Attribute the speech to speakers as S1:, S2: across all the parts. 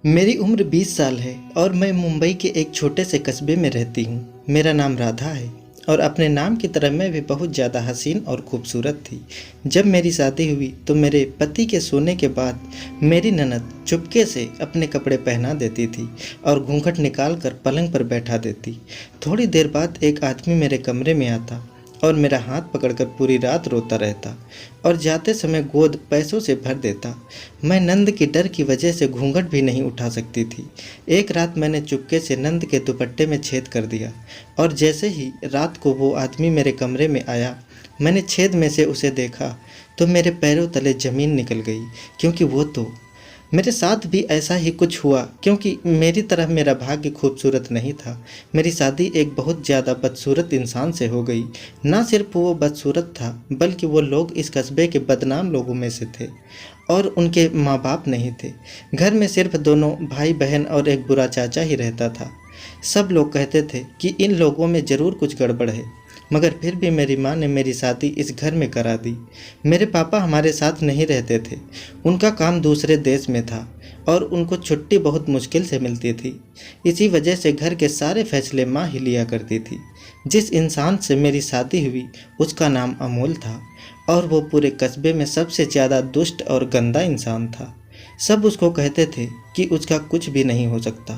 S1: मेरी उम्र 20 साल है और मैं मुंबई के एक छोटे से कस्बे में रहती हूँ। मेरा नाम राधा है और अपने नाम की तरह मैं भी बहुत ज़्यादा हसीन और खूबसूरत थी। जब मेरी शादी हुई तो मेरे पति के सोने के बाद मेरी ननद चुपके से अपने कपड़े पहना देती थी और घूंघट निकाल कर पलंग पर बैठा देती। थोड़ी देर बाद एक आदमी मेरे कमरे में आता और मेरा हाथ पकड़कर पूरी रात रोता रहता और जाते समय गोद पैसों से भर देता। मैं नंद की डर की वजह से घूंघट भी नहीं उठा सकती थी। एक रात मैंने चुपके से नंद के दुपट्टे में छेद कर दिया और जैसे ही रात को वो आदमी मेरे कमरे में आया, मैंने छेद में से उसे देखा तो मेरे पैरों तले ज़मीन निकल गई, क्योंकि वो तो मेरे साथ भी ऐसा ही कुछ हुआ, क्योंकि मेरी तरह मेरा भाग्य खूबसूरत नहीं था। मेरी शादी एक बहुत ज़्यादा बदसूरत इंसान से हो गई। ना सिर्फ वो बदसूरत था, बल्कि वो लोग इस कस्बे के बदनाम लोगों में से थे और उनके माँ बाप नहीं थे। घर में सिर्फ दोनों भाई बहन और एक बुरा चाचा ही रहता था। सब लोग कहते थे कि इन लोगों में ज़रूर कुछ गड़बड़ है, मगर फिर भी मेरी माँ ने मेरी शादी इस घर में करा दी। मेरे पापा हमारे साथ नहीं रहते थे, उनका काम दूसरे देश में था और उनको छुट्टी बहुत मुश्किल से मिलती थी। इसी वजह से घर के सारे फैसले माँ ही लिया करती थी। जिस इंसान से मेरी शादी हुई उसका नाम अमोल था और वो पूरे कस्बे में सबसे ज़्यादा दुष्ट और गंदा इंसान था। सब उसको कहते थे कि उसका कुछ भी नहीं हो सकता,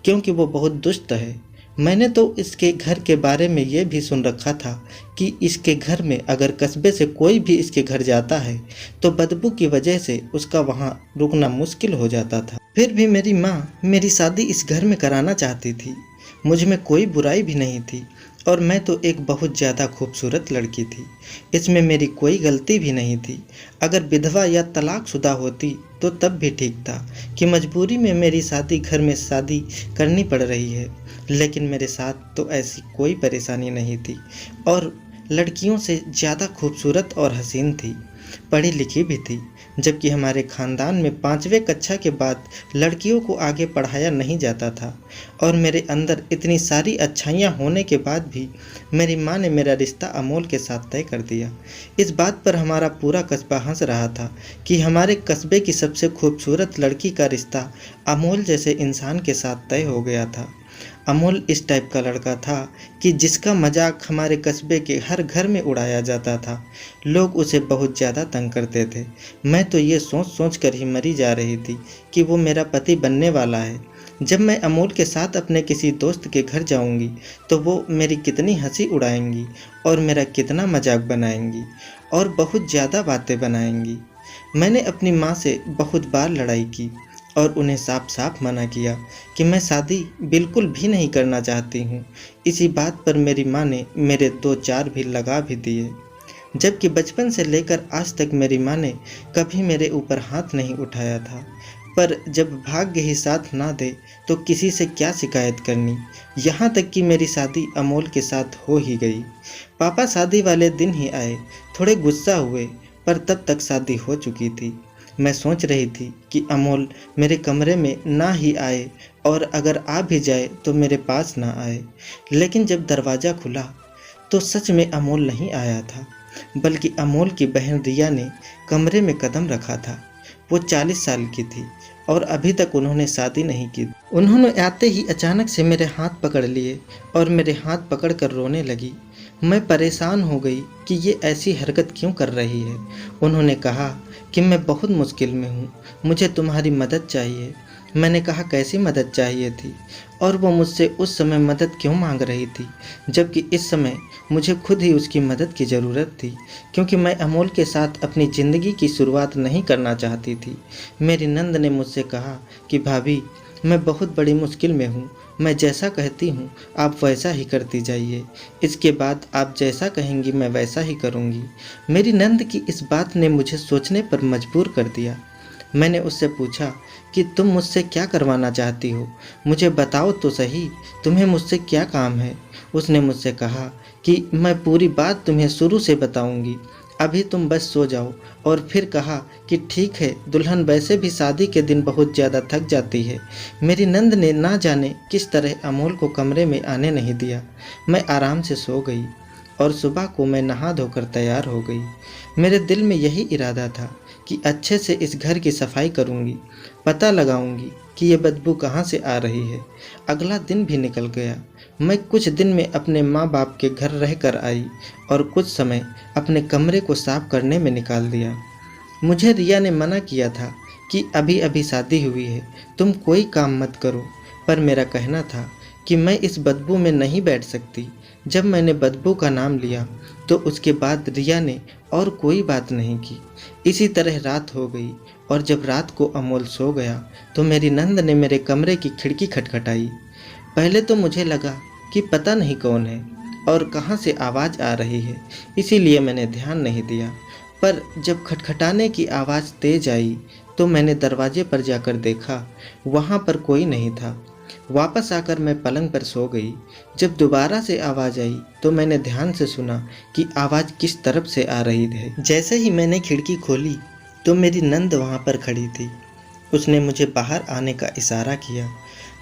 S1: क्योंकि वो बहुत दुष्ट है। मैंने तो इसके घर के बारे में ये भी सुन रखा था कि इसके घर में अगर कस्बे से कोई भी इसके घर जाता है तो बदबू की वजह से उसका वहाँ रुकना मुश्किल हो जाता था। फिर भी मेरी माँ मेरी शादी इस घर में कराना चाहती थी। मुझ में कोई बुराई भी नहीं थी और मैं तो एक बहुत ज़्यादा खूबसूरत लड़की थी। इसमें मेरी कोई गलती भी नहीं थी। अगर विधवा या तलाकशुदा होती तो तब भी ठीक था कि मजबूरी में मेरी शादी घर में शादी करनी पड़ रही है, लेकिन मेरे साथ तो ऐसी कोई परेशानी नहीं थी और लड़कियों से ज़्यादा खूबसूरत और हसीन थी, पढ़ी लिखी भी थी। जबकि हमारे ख़ानदान में 5वीं कक्षा के बाद लड़कियों को आगे पढ़ाया नहीं जाता था और मेरे अंदर इतनी सारी अच्छाइयाँ होने के बाद भी मेरी माँ ने मेरा रिश्ता अमोल के साथ तय कर दिया। इस बात पर हमारा पूरा कस्बा हंस रहा था कि हमारे कस्बे की सबसे खूबसूरत लड़की का रिश्ता अमोल जैसे इंसान के साथ तय हो गया था। अमोल इस टाइप का लड़का था कि जिसका मजाक हमारे कस्बे के हर घर में उड़ाया जाता था। लोग उसे बहुत ज़्यादा तंग करते थे। मैं तो ये सोच सोच कर ही मरी जा रही थी कि वो मेरा पति बनने वाला है। जब मैं अमोल के साथ अपने किसी दोस्त के घर जाऊंगी तो वो मेरी कितनी हंसी उड़ाएंगी और मेरा कितना मजाक बनाएंगी और बहुत ज़्यादा बातें बनाएंगी। मैंने अपनी माँ से बहुत बार लड़ाई की और उन्हें साफ साफ मना किया कि मैं शादी बिल्कुल भी नहीं करना चाहती हूँ। इसी बात पर मेरी माँ ने मेरे 2-4 भी लगा भी दिए। जबकि बचपन से लेकर आज तक मेरी माँ ने कभी मेरे ऊपर हाथ नहीं उठाया था, पर जब भाग्य ही साथ ना दे तो किसी से क्या शिकायत करनी। यहाँ तक कि मेरी शादी अमोल के साथ हो ही गई। पापा शादी वाले दिन ही आए, थोड़े गुस्सा हुए, पर तब तक शादी हो चुकी थी। मैं सोच रही थी कि अमोल मेरे कमरे में ना ही आए और अगर आ भी जाए तो मेरे पास ना आए। लेकिन जब दरवाज़ा खुला तो सच में अमोल नहीं आया था, बल्कि अमोल की बहन रिया ने कमरे में कदम रखा था। वो 40 साल की थी और अभी तक उन्होंने शादी नहीं की। उन्होंने आते ही अचानक से मेरे हाथ पकड़ लिए और मेरे हाथ पकड़ कर रोने लगी। मैं परेशान हो गई कि ये ऐसी हरकत क्यों कर रही है। उन्होंने कहा कि मैं बहुत मुश्किल में हूँ, मुझे तुम्हारी मदद चाहिए। मैंने कहा कैसी मदद चाहिए थी और वो मुझसे उस समय मदद क्यों मांग रही थी, जबकि इस समय मुझे खुद ही उसकी मदद की ज़रूरत थी, क्योंकि मैं अमोल के साथ अपनी ज़िंदगी की शुरुआत नहीं करना चाहती थी। मेरी नंद ने मुझसे कहा कि भाभी, मैं बहुत बड़ी मुश्किल में हूँ, मैं जैसा कहती हूँ आप वैसा ही करती जाइए। इसके बाद आप जैसा कहेंगी मैं वैसा ही करूँगी। मेरी नंद की इस बात ने मुझे सोचने पर मजबूर कर दिया। मैंने उससे पूछा कि तुम मुझसे क्या करवाना चाहती हो, मुझे बताओ तो सही, तुम्हें मुझसे क्या काम है। उसने मुझसे कहा कि मैं पूरी बात तुम्हें शुरू से बताऊंगी, अभी तुम बस सो जाओ। और फिर कहा कि ठीक है, दुल्हन वैसे भी शादी के दिन बहुत ज़्यादा थक जाती है। मेरी नंद ने ना जाने किस तरह अमोल को कमरे में आने नहीं दिया। मैं आराम से सो गई और सुबह को मैं नहा धोकर तैयार हो गई। मेरे दिल में यही इरादा था कि अच्छे से इस घर की सफाई करूंगी, पता लगाऊंगी कि ये बदबू कहाँ से आ रही है। अगला दिन भी निकल गया। मैं कुछ दिन में अपने माँ बाप के घर रह कर आई और कुछ समय अपने कमरे को साफ करने में निकाल दिया। मुझे रिया ने मना किया था कि अभी अभी शादी हुई है, तुम कोई काम मत करो, पर मेरा कहना था कि मैं इस बदबू में नहीं बैठ सकती। जब मैंने बदबू का नाम लिया तो उसके बाद रिया ने और कोई बात नहीं की। इसी तरह रात हो गई और जब रात को अमोल सो गया तो मेरी नंद ने मेरे कमरे की खिड़की खटखटाई। पहले तो मुझे लगा कि पता नहीं कौन है और कहाँ से आवाज़ आ रही है, इसीलिए मैंने ध्यान नहीं दिया। पर जब खटखटाने की आवाज़ तेज आई तो मैंने दरवाजे पर जाकर देखा, वहाँ पर कोई नहीं था। वापस आकर मैं पलंग पर सो गई। जब दोबारा से आवाज़ आई तो मैंने ध्यान से सुना कि आवाज़ किस तरफ से आ रही है। जैसे ही मैंने खिड़की खोली तो मेरी नंद वहाँ पर खड़ी थी। उसने मुझे बाहर आने का इशारा किया।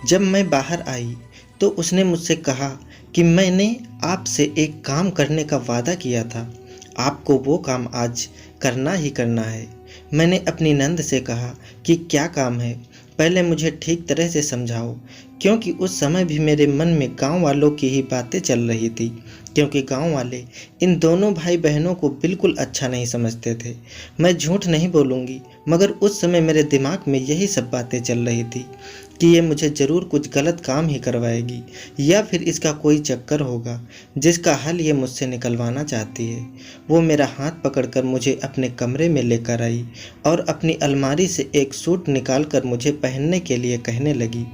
S1: जब मैं बाहर आई तो उसने मुझसे कहा कि मैंने आपसे एक काम करने का वादा किया था, आपको वो काम आज करना ही करना है। मैंने अपनी नंद से कहा कि क्या काम है, पहले मुझे ठीक तरह से समझाओ, क्योंकि उस समय भी मेरे मन में गांव वालों की ही बातें चल रही थी, क्योंकि गांव वाले इन दोनों भाई बहनों को बिल्कुल अच्छा नहीं समझते थे। मैं झूठ नहीं बोलूँगी, मगर उस समय मेरे दिमाग में यही सब बातें चल रही थी कि ये मुझे ज़रूर कुछ गलत काम ही करवाएगी या फिर इसका कोई चक्कर होगा जिसका हल ये मुझसे निकलवाना चाहती है। वो मेरा हाथ पकड़कर मुझे अपने कमरे में लेकर आई और अपनी अलमारी से एक सूट निकालकर मुझे पहनने के लिए कहने लगी।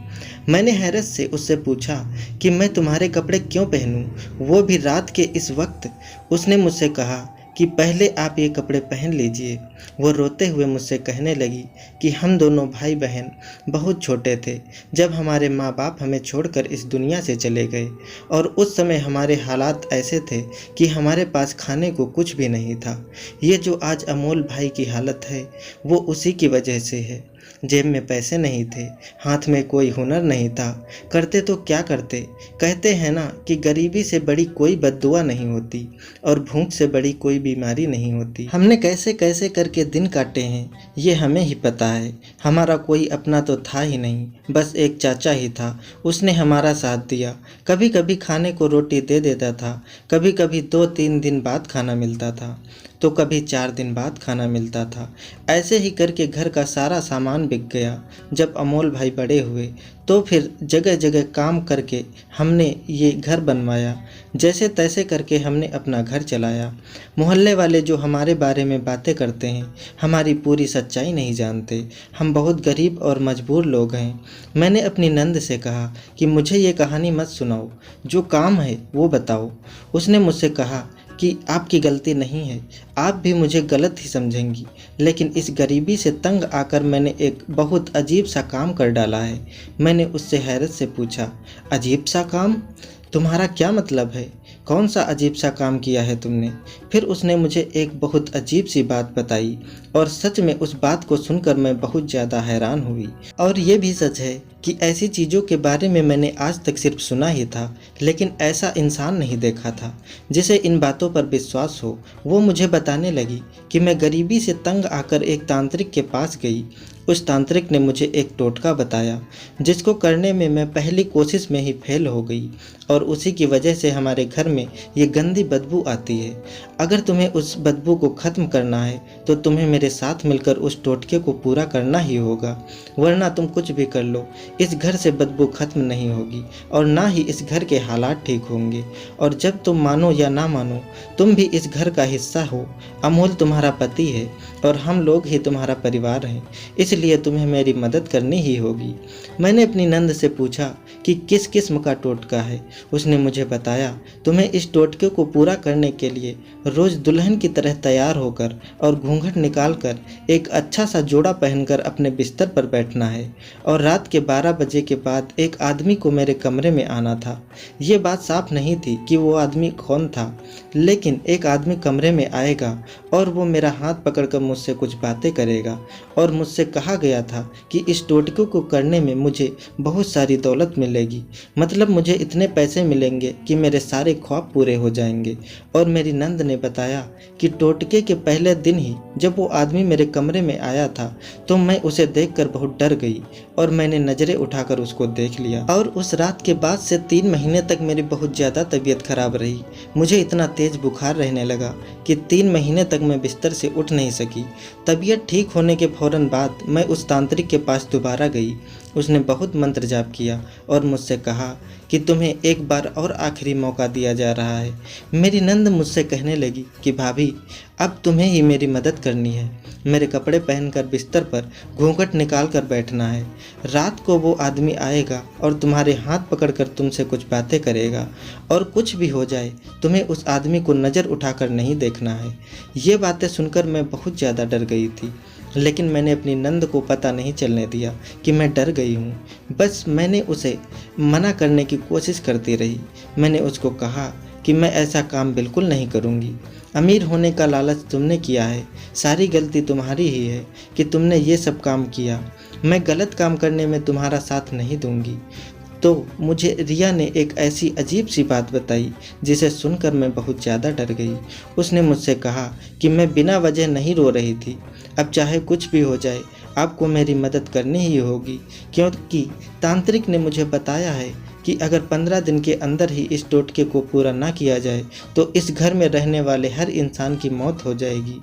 S1: मैंने हैरत से उससे पूछा कि मैं तुम्हारे कपड़े क्यों पहनूं, वो भी रात के इस वक्त। उसने मुझसे कहा कि पहले आप ये कपड़े पहन लीजिए। वो रोते हुए मुझसे कहने लगी कि हम दोनों भाई बहन बहुत छोटे थे जब हमारे माँ बाप हमें छोड़कर इस दुनिया से चले गए, और उस समय हमारे हालात ऐसे थे कि हमारे पास खाने को कुछ भी नहीं था। ये जो आज अमोल भाई की हालत है वो उसी की वजह से है। जेब में पैसे नहीं थे, हाथ में कोई हुनर नहीं था, करते तो क्या करते। कहते हैं ना कि गरीबी से बड़ी कोई बद्दुआ नहीं होती और भूख से बड़ी कोई बीमारी नहीं होती। हमने कैसे कैसे करके दिन काटे हैं ये हमें ही पता है। हमारा कोई अपना तो था ही नहीं, बस एक चाचा ही था, उसने हमारा साथ दिया। कभी कभी खाने को रोटी दे देता था, कभी कभी 2-3 दिन बाद खाना मिलता था, तो कभी 4 दिन बाद खाना मिलता था। ऐसे ही करके घर का सारा सामान बिक गया। जब अमोल भाई बड़े हुए तो फिर जगह जगह काम करके हमने ये घर बनवाया। जैसे तैसे करके हमने अपना घर चलाया। मोहल्ले वाले जो हमारे बारे में बातें करते हैं हमारी पूरी सच्चाई नहीं जानते। हम बहुत गरीब और मजबूर लोग हैं। मैंने अपनी नंद से कहा कि मुझे ये कहानी मत सुनाओ, जो काम है वो बताओ। उसने मुझसे कहा कि आपकी गलती नहीं है, आप भी मुझे गलत ही समझेंगी, लेकिन इस गरीबी से तंग आकर मैंने एक बहुत अजीब सा काम कर डाला है। मैंने उससे हैरत से पूछा, अजीब सा काम? तुम्हारा क्या मतलब है? कौन सा अजीब सा काम किया है तुमने? फिर उसने मुझे एक बहुत अजीब सी बात बताई और सच में उस बात को सुनकर मैं बहुत ज़्यादा हैरान हुई। और ये भी सच है कि ऐसी चीज़ों के बारे में मैंने आज तक सिर्फ सुना ही था, लेकिन ऐसा इंसान नहीं देखा था जिसे इन बातों पर विश्वास हो। वो मुझे बताने लगी कि मैं गरीबी से तंग आकर एक तांत्रिक के पास गई। उस तांत्रिक ने मुझे एक टोटका बताया जिसको करने में मैं पहली कोशिश में ही फेल हो गई, और उसी की वजह से हमारे घर में ये गंदी बदबू आती है। अगर तुम्हें उस बदबू को ख़त्म करना है तो तुम्हें मेरे साथ मिलकर उस टोटके को पूरा करना ही होगा, वरना तुम कुछ भी कर लो, इस घर से बदबू ख़त्म नहीं होगी और ना ही इस घर के हालात ठीक होंगे। और जब तुम मानो या ना मानो, तुम भी इस घर का हिस्सा हो। अमोल तुम्हारा पति है और हम लोग ही तुम्हारा परिवार हैं, इसलिए तुम्हें मेरी मदद करनी ही होगी। मैंने अपनी नंद से पूछा कि किस किस्म का टोटका है। उसने मुझे बताया, तुम्हें इस टोटके को पूरा करने के लिए रोज़ दुल्हन की तरह तैयार होकर और घूंघट निकालकर एक अच्छा सा जोड़ा पहनकर अपने बिस्तर पर बैठना है, और रात के 12 बजे के बाद एक आदमी को मेरे कमरे में आना था। ये बात साफ नहीं थी कि वो आदमी कौन था, लेकिन एक आदमी कमरे में आएगा और वो मेरा हाथ पकड़कर मुझसे कुछ बातें करेगा और मुझसे कहा कहा गया था कि इस टोटके को करने में मुझे बहुत सारी दौलत मिलेगी, मतलब मुझे इतने पैसे मिलेंगे कि मेरे सारे ख्वाब पूरे हो जाएंगे। और मेरी नंद ने बताया कि टोटके के पहले दिन ही जब वो आदमी मेरे कमरे में आया था तो मैं उसे देखकर बहुत डर गई और मैंने नज़रें उठाकर उसको देख लिया। और उस रात के बाद से 3 महीने तक मेरी बहुत ज़्यादा तबीयत खराब रही। मुझे इतना तेज़ बुखार रहने लगा कि 3 महीने तक मैं बिस्तर से उठ नहीं सकी। तबीयत ठीक होने के फ़ौरन बाद मैं उस तांत्रिक के पास दोबारा गई। उसने बहुत मंत्र जाप किया और मुझसे कहा कि तुम्हें एक बार और आखिरी मौका दिया जा रहा है। मेरी नंद मुझसे कहने लगी कि भाभी, अब तुम्हें ही मेरी मदद करनी है। मेरे कपड़े पहनकर बिस्तर पर घूंघट निकाल कर बैठना है। रात को वो आदमी आएगा और तुम्हारे हाथ पकड़कर तुमसे कुछ बातें करेगा, और कुछ भी हो जाए तुम्हें उस आदमी को नज़र उठाकर नहीं देखना है। ये बातें सुनकर मैं बहुत ज़्यादा डर गई थी, लेकिन मैंने अपनी नंद को पता नहीं चलने दिया कि मैं डर गई हूँ। बस मैंने उसे मना करने की कोशिश करती रही। मैंने उसको कहा कि मैं ऐसा काम बिल्कुल नहीं करूँगी। अमीर होने का लालच तुमने किया है, सारी गलती तुम्हारी ही है कि तुमने ये सब काम किया। मैं गलत काम करने में तुम्हारा साथ नहीं दूंगी। तो मुझे रिया ने एक ऐसी अजीब सी बात बताई जिसे सुनकर मैं बहुत ज़्यादा डर गई। उसने मुझसे कहा कि मैं बिना वजह नहीं रो रही थी। अब चाहे कुछ भी हो जाए आपको मेरी मदद करनी ही होगी, क्योंकि तांत्रिक ने मुझे बताया है कि अगर 15 दिन के अंदर ही इस टोटके को पूरा ना किया जाए तो इस घर में रहने वाले हर इंसान की मौत हो जाएगी।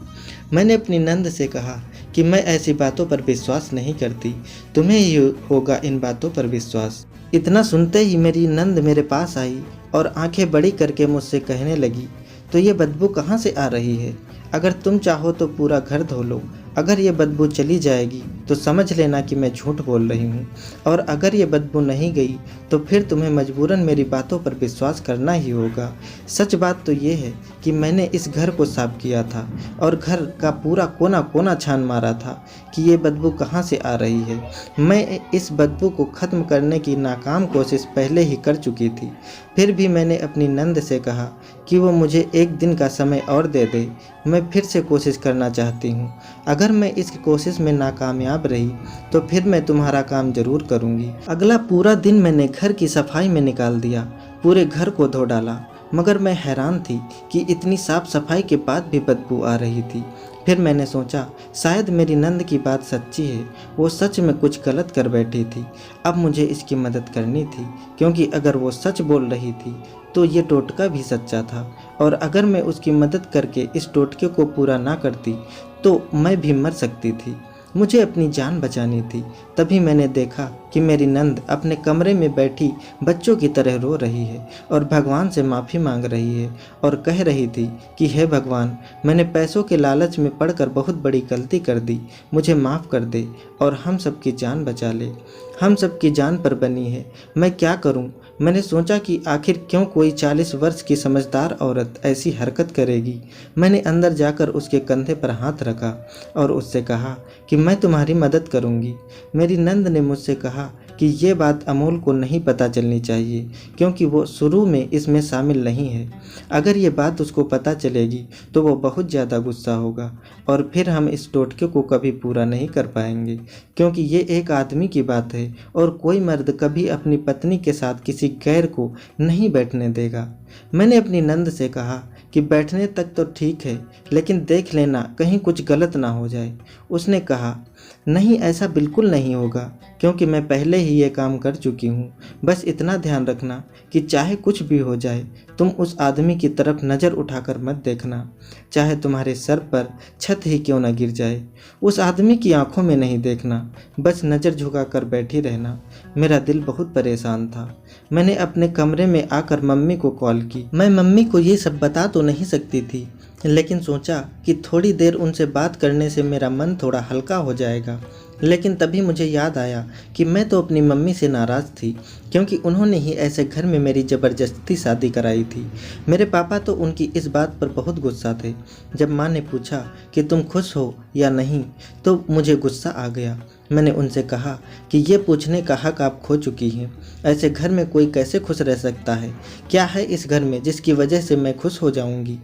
S1: मैंने अपनी नंद से कहा कि मैं ऐसी बातों पर विश्वास नहीं करती, तुम्हें ही होगा इन बातों पर विश्वास। इतना सुनते ही मेरी नंद मेरे पास आई और आंखें बड़ी करके मुझसे कहने लगी, तो ये बदबू कहाँ से आ रही है? अगर तुम चाहो तो पूरा घर धो लो। अगर ये बदबू चली जाएगी तो समझ लेना कि मैं झूठ बोल रही हूँ, और अगर ये बदबू नहीं गई तो फिर तुम्हें मजबूरन मेरी बातों पर विश्वास करना ही होगा। सच बात तो ये है कि मैंने इस घर को साफ किया था और घर का पूरा कोना कोना छान मारा था कि ये बदबू कहाँ से आ रही है। मैं इस बदबू को ख़त्म करने की नाकाम कोशिश पहले ही कर चुकी थी। फिर भी मैंने अपनी नंद से कहा कि वो मुझे 1 दिन का समय और दे दे, मैं फिर से कोशिश करना चाहती हूँ। अगर मैं इस कोशिश में नाकामयाब रही तो फिर मैं तुम्हारा काम जरूर करूँगी। अगला पूरा दिन मैंने घर की सफाई में निकाल दिया, पूरे घर को धो डाला, मगर मैं हैरान थी कि इतनी साफ सफाई के बाद भी बदबू आ रही थी। फिर मैंने सोचा शायद मेरी नंद की बात सच्ची है, वो सच में कुछ गलत कर बैठी थी। अब मुझे इसकी मदद करनी थी, क्योंकि अगर वो सच बोल रही थी तो ये टोटका भी सच्चा था, और अगर मैं उसकी मदद करके इस टोटके को पूरा ना करती तो मैं भी मर सकती थी। मुझे अपनी जान बचानी थी। तभी मैंने देखा कि मेरी नंद अपने कमरे में बैठी बच्चों की तरह रो रही है और भगवान से माफ़ी मांग रही है और कह रही थी कि हे भगवान, मैंने पैसों के लालच में पड़कर बहुत बड़ी गलती कर दी, मुझे माफ़ कर दे और हम सबकी जान बचा ले। हम सबकी जान पर बनी है, मैं क्या करूं? मैंने सोचा कि आखिर क्यों कोई 40 वर्ष की समझदार औरत ऐसी हरकत करेगी। मैंने अंदर जाकर उसके कंधे पर हाथ रखा और उससे कहा कि मैं तुम्हारी मदद करूंगी। मेरी नंद ने मुझसे कहा कि ये बात अमोल को नहीं पता चलनी चाहिए, क्योंकि वो शुरू में इसमें शामिल नहीं है। अगर ये बात उसको पता चलेगी तो वो बहुत ज़्यादा गुस्सा होगा और फिर हम इस टोटके को कभी पूरा नहीं कर पाएंगे, क्योंकि ये एक आदमी की बात है और कोई मर्द कभी अपनी पत्नी के साथ किसी गैर को नहीं बैठने देगा। मैंने अपनी नंद से कहा कि बैठने तक तो ठीक है, लेकिन देख लेना कहीं कुछ गलत ना हो जाए। उसने कहा नहीं, ऐसा बिल्कुल नहीं होगा, क्योंकि मैं पहले ही ये काम कर चुकी हूँ। बस इतना ध्यान रखना कि चाहे कुछ भी हो जाए तुम उस आदमी की तरफ नज़र उठाकर मत देखना, चाहे तुम्हारे सर पर छत ही क्यों न गिर जाए। उस आदमी की आंखों में नहीं देखना, बस नज़र झुका कर बैठी रहना। मेरा दिल बहुत परेशान था। मैंने अपने कमरे में आकर मम्मी को कॉल की। मैं मम्मी को ये सब बता तो नहीं सकती थी, लेकिन सोचा कि थोड़ी देर उनसे बात करने से मेरा मन थोड़ा हल्का हो जाएगा। लेकिन तभी मुझे याद आया कि मैं तो अपनी मम्मी से नाराज़ थी, क्योंकि उन्होंने ही ऐसे घर में मेरी ज़बरदस्ती शादी कराई थी। मेरे पापा तो उनकी इस बात पर बहुत गुस्सा थे। जब माँ ने पूछा कि तुम खुश हो या नहीं तो मुझे गुस्सा आ गया। मैंने उनसे कहा कि ये पूछने का हक आप खो चुकी हैं। ऐसे घर में कोई कैसे खुश रह सकता है? क्या है इस घर में जिसकी वजह से मैं खुश हो जाऊंगी?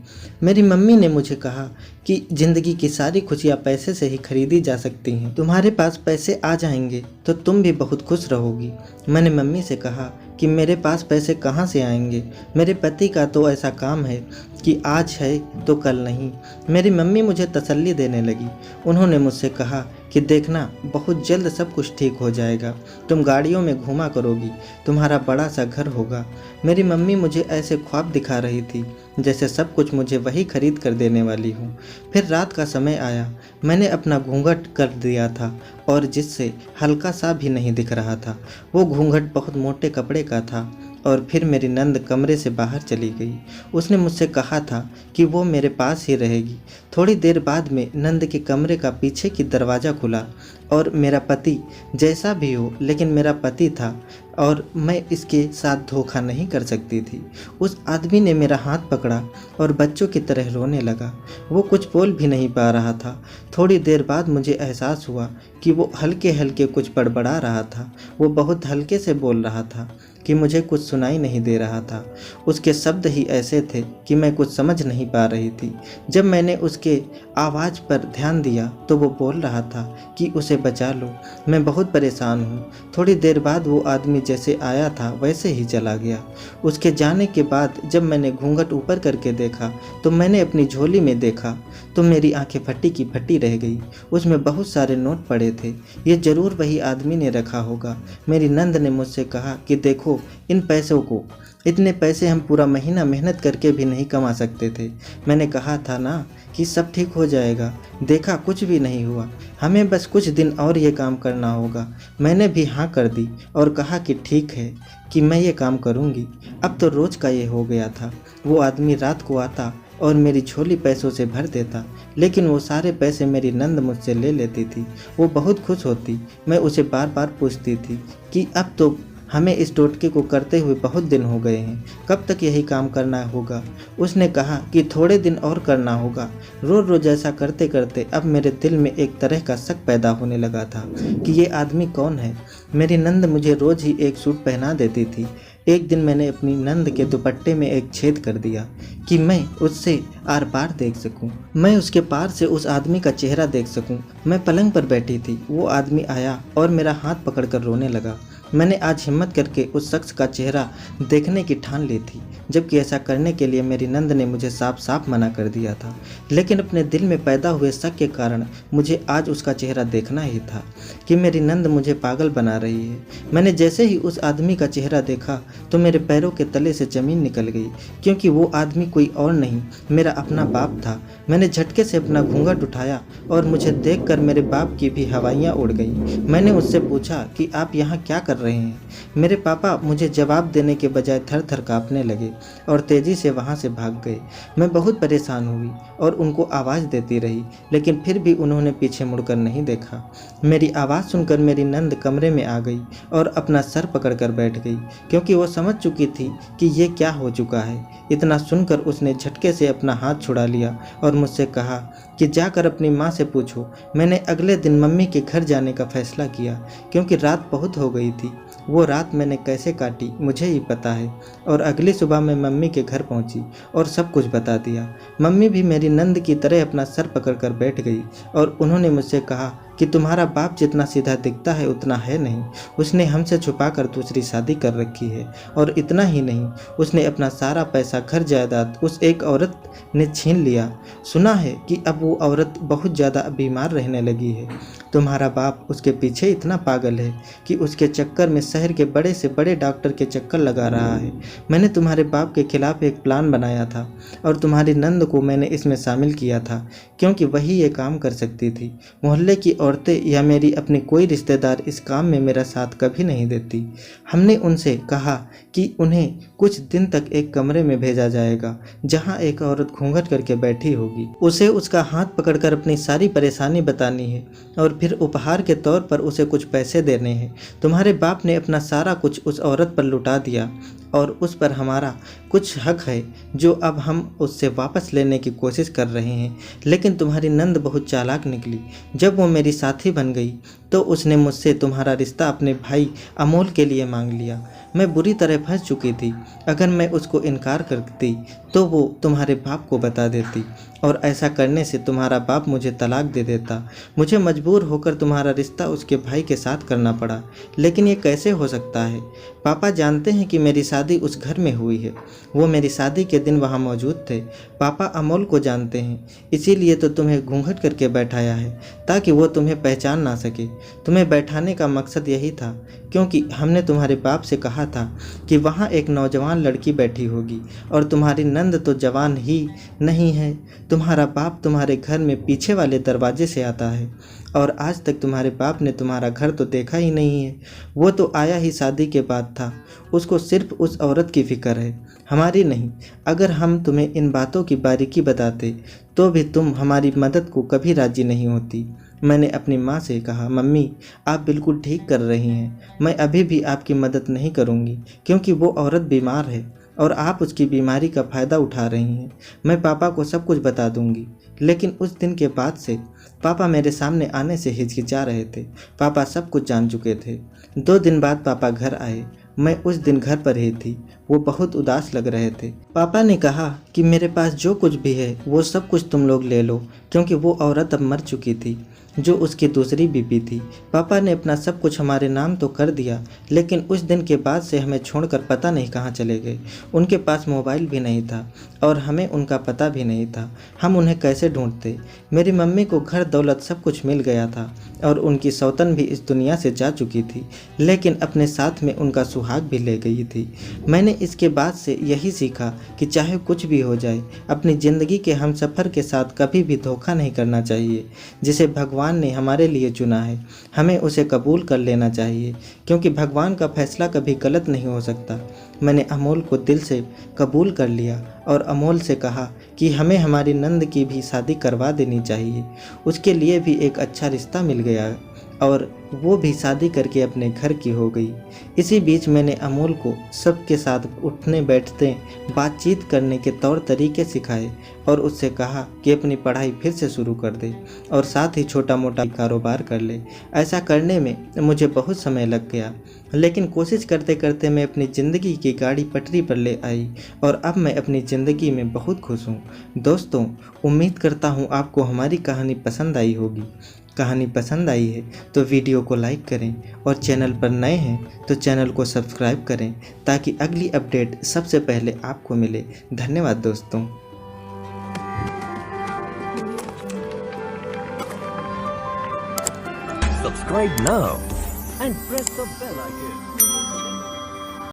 S1: मेरी मम्मी ने मुझे कहा कि ज़िंदगी की सारी खुशियाँ पैसे से ही खरीदी जा सकती हैं। तुम्हारे पास पैसे आ जाएंगे तो तुम भी बहुत खुश रहोगी। मैंने मम्मी से कहा कि मेरे पास पैसे कहाँ से आएंगे? मेरे पति का तो ऐसा काम है कि आज है तो कल नहीं। मेरी मम्मी मुझे तसल्ली देने लगी। उन्होंने मुझसे कहा कि देखना, बहुत जल्द सब कुछ ठीक हो जाएगा। तुम गाड़ियों में घूमा करोगी, तुम्हारा बड़ा सा घर होगा। मेरी मम्मी मुझे ऐसे ख्वाब दिखा रही थी जैसे सब कुछ मुझे वही खरीद कर देने वाली हूँ। फिर रात का समय आया। मैंने अपना घूंघट कर दिया था और जिससे हल्का सा भी नहीं दिख रहा था। वो घूंघट बहुत मोटे कपड़े का था। और फिर मेरी नंद कमरे से बाहर चली गई। उसने मुझसे कहा था कि वो मेरे पास ही रहेगी। थोड़ी देर बाद में नंद के कमरे का पीछे की दरवाज़ा खुला और मेरा पति, जैसा भी हो लेकिन मेरा पति था और मैं इसके साथ धोखा नहीं कर सकती थी। उस आदमी ने मेरा हाथ पकड़ा और बच्चों की तरह रोने लगा। वो कुछ बोल भी नहीं पा रहा था। थोड़ी देर बाद मुझे एहसास हुआ कि वो हल्के हल्के कुछ बड़बड़ा रहा था। वो बहुत हल्के से बोल रहा था कि मुझे कुछ सुनाई नहीं दे रहा था। उसके शब्द ही ऐसे थे कि मैं कुछ समझ नहीं पा रही थी। जब मैंने उसके आवाज़ पर ध्यान दिया तो वो बोल रहा था कि उसे बचा लो, मैं बहुत परेशान हूँ। थोड़ी देर बाद वो आदमी जैसे आया था वैसे ही चला गया। उसके जाने के बाद जब मैंने घूंघट ऊपर करके देखा तो मैंने अपनी झोली में देखा तो मेरी आंखें फटी की फटी रह गई। उसमें बहुत सारे नोट पड़े थे। ये ज़रूर वही आदमी ने रखा होगा। मेरी नंद ने मुझसे कहा कि देखो इन पैसों को, इतने पैसे हम पूरा महीना मेहनत करके भी नहीं कमा सकते थे। मैंने कहा था ना कि सब ठीक हो जाएगा। देखा, कुछ भी नहीं हुआ। हमें बस कुछ दिन और ये काम करना होगा। मैंने भी हाँ कर दी और कहा कि ठीक है कि मैं ये काम करूँगी। अब तो रोज़ का ये हो गया था। वो आदमी रात को आता और मेरी झोली पैसों से भर देता, लेकिन वो सारे पैसे मेरी नंद मुझसे ले लेती थी। वो बहुत खुश होती। मैं उसे बार बार पूछती थी कि अब तो हमें इस टोटके को करते हुए बहुत दिन हो गए हैं, कब तक यही काम करना होगा? उसने कहा कि थोड़े दिन और करना होगा। रोज़ रोज़ ऐसा करते करते अब मेरे दिल में एक तरह का शक पैदा होने लगा था कि ये आदमी कौन है। मेरी नंद मुझे रोज़ ही एक सूट पहना देती थी। एक दिन मैंने अपनी नंद के दुपट्टे में एक छेद कर दिया कि मैं उससे आर पार देख सकूं, मैं उसके पार से उस आदमी का चेहरा देख सकूं। मैं पलंग पर बैठी थी। वो आदमी आया और मेरा हाथ पकड़कर रोने लगा। मैंने आज हिम्मत करके उस शख्स का चेहरा देखने की ठान ली थी, जबकि ऐसा करने के लिए मेरी नंद ने मुझे साफ साफ मना कर दिया था। लेकिन अपने दिल में पैदा हुए शक के कारण मुझे आज उसका चेहरा देखना ही था कि मेरी नंद मुझे पागल बना रही है। मैंने जैसे ही उस आदमी का चेहरा देखा तो मेरे पैरों के तले से ज़मीन निकल गई, क्योंकि वो आदमी कोई और नहीं, मेरा अपना बाप था। मैंने झटके से अपना घूंघट उठाया और मुझे देखकर मेरे बाप की भी हवाइयाँ उड़ गईं। मैंने उससे पूछा कि आप यहाँ क्या कर रहे हैं? मेरे पापा मुझे जवाब देने के बजाय थर थर काँपने लगे और तेज़ी से वहाँ से भाग गए। मैं बहुत परेशान हुई और उनको आवाज़ देती रही, लेकिन फिर भी उन्होंने पीछे मुड़कर नहीं देखा। मेरी आवाज़ सुनकर मेरी नंद कमरे में आ गई और अपना सर पकड़कर बैठ गई, क्योंकि वो समझ चुकी थी कि ये क्या हो चुका है। इतना सुनकर उसने झटके से अपना हाथ छुड़ा लिया और मुझसे कहा कि जाकर अपनी माँ से पूछो। मैंने अगले दिन मम्मी के घर जाने का फैसला किया, क्योंकि रात बहुत हो गई थी। वो रात मैंने कैसे काटी मुझे ही पता है। और अगली सुबह मैं मम्मी के घर पहुंची और सब कुछ बता दिया। मम्मी भी मेरी नंद की तरह अपना सर पकड़कर बैठ गई और उन्होंने मुझसे कहा कि तुम्हारा बाप जितना सीधा दिखता है उतना है नहीं। उसने हमसे छुपाकर दूसरी शादी कर रखी है, और इतना ही नहीं, उसने अपना सारा पैसा, घर जायदाद उस एक औरत ने छीन लिया। सुना है कि अब वो औरत बहुत ज़्यादा बीमार रहने लगी है। तुम्हारा बाप उसके पीछे इतना पागल है कि उसके चक्कर में शहर के बड़े से बड़े डॉक्टर के चक्कर लगा रहा है। मैंने तुम्हारे बाप के खिलाफ एक प्लान बनाया था और तुम्हारी नंद को मैंने इसमें शामिल किया था, क्योंकि वही ये काम कर सकती थी। मोहल्ले की औरतें या मेरी अपनी कोई रिश्तेदार इस काम में मेरा साथ कभी नहीं देती। हमने उनसे कहा कि उन्हें कुछ दिन तक एक कमरे में भेजा जाएगा जहां एक औरत घूंघट करके बैठी होगी। उसे उसका हाथ पकड़कर अपनी सारी परेशानी बतानी है और फिर उपहार के तौर पर उसे कुछ पैसे देने हैं। तुम्हारे बाप ने अपना सारा कुछ उस औरत पर लुटा दिया और उस पर हमारा कुछ हक है जो अब हम उससे वापस लेने की कोशिश कर रहे हैं। लेकिन तुम्हारी नंद बहुत चालाक निकली। जब वो मेरी साथी बन गई तो उसने मुझसे तुम्हारा रिश्ता अपने भाई अमोल के लिए मांग लिया। मैं बुरी तरह फंस चुकी थी। अगर मैं उसको इनकार करती तो वो तुम्हारे बाप को बता देती और ऐसा करने से तुम्हारा बाप मुझे तलाक दे देता। मुझे मजबूर होकर तुम्हारा रिश्ता उसके भाई के साथ करना पड़ा। लेकिन ये कैसे हो सकता है? पापा जानते हैं कि मेरी शादी उस घर में हुई है। वो मेरी शादी के दिन वहाँ मौजूद थे। पापा अमोल को जानते हैं, इसीलिए तो तुम्हें घूंघट करके बैठाया है ताकि वो तुम्हें पहचान ना सके। तुम्हें बैठाने का मकसद यही था क्योंकि हमने तुम्हारे बाप से कहा था कि वहाँ एक नौजवान लड़की बैठी होगी और तुम्हारी नंद तो जवान ही नहीं है। तुम्हारा बाप तुम्हारे घर में पीछे वाले दरवाजे से आता है और आज तक तुम्हारे बाप ने तुम्हारा घर तो देखा ही नहीं है। वो तो आया ही शादी के बाद था। उसको सिर्फ उस औरत की फिक्र है, हमारी नहीं। अगर हम तुम्हें इन बातों की बारीकी बताते तो भी तुम हमारी मदद को कभी राजी नहीं होती। मैंने अपनी माँ से कहा, मम्मी आप बिल्कुल ठीक कर रही हैं। मैं अभी भी आपकी मदद नहीं करूँगी क्योंकि वो औरत बीमार है और आप उसकी बीमारी का फ़ायदा उठा रही हैं। मैं पापा को सब कुछ बता दूंगी। लेकिन उस दिन के बाद से पापा मेरे सामने आने से हिचकिचा रहे थे। पापा सब कुछ जान चुके थे। 2 दिन बाद पापा घर आए। मैं उस दिन घर पर ही थी। वो बहुत उदास लग रहे थे। पापा ने कहा कि मेरे पास जो कुछ भी है वो सब कुछ तुम लोग ले लो क्योंकि वो औरत अब मर चुकी थी जो उसकी दूसरी बीवी थी। पापा ने अपना सब कुछ हमारे नाम तो कर दिया लेकिन उस दिन के बाद से हमें छोड़कर पता नहीं कहाँ चले गए। उनके पास मोबाइल भी नहीं था और हमें उनका पता भी नहीं था। हम उन्हें कैसे ढूंढते? मेरी मम्मी को घर दौलत सब कुछ मिल गया था और उनकी सौतन भी इस दुनिया से जा चुकी थी, लेकिन अपने साथ में उनका सुहाग भी ले गई थी। मैंने इसके बाद से यही सीखा कि चाहे कुछ भी हो जाए, अपनी ज़िंदगी के हमसफ़र के साथ कभी भी धोखा नहीं करना चाहिए। जिसे भगवान ने हमारे लिए चुना है हमें उसे कबूल कर लेना चाहिए क्योंकि भगवान का फैसला कभी गलत नहीं हो सकता। मैंने अमोल को दिल से कबूल कर लिया और अमोल से कहा कि हमें हमारी नंद की भी शादी करवा देनी चाहिए। उसके लिए भी एक अच्छा रिश्ता मिल गया और वो भी शादी करके अपने घर की हो गई। इसी बीच मैंने अमोल को सबके साथ उठने बैठते बातचीत करने के तौर तरीके सिखाए और उससे कहा कि अपनी पढ़ाई फिर से शुरू कर दे और साथ ही छोटा मोटा कारोबार कर ले। ऐसा करने में मुझे बहुत समय लग गया लेकिन कोशिश करते करते मैं अपनी ज़िंदगी की गाड़ी पटरी पर ले आई और अब मैं अपनी ज़िंदगी में बहुत खुश हूँ। दोस्तों, उम्मीद करता हूँ आपको हमारी कहानी पसंद आई होगी। कहानी पसंद आई है तो वीडियो को लाइक करें और चैनल पर नए हैं तो चैनल को सब्सक्राइब करें ताकि अगली अपडेट सबसे पहले आपको मिले। धन्यवाद दोस्तों।
S2: Subscribe now and press the bell icon.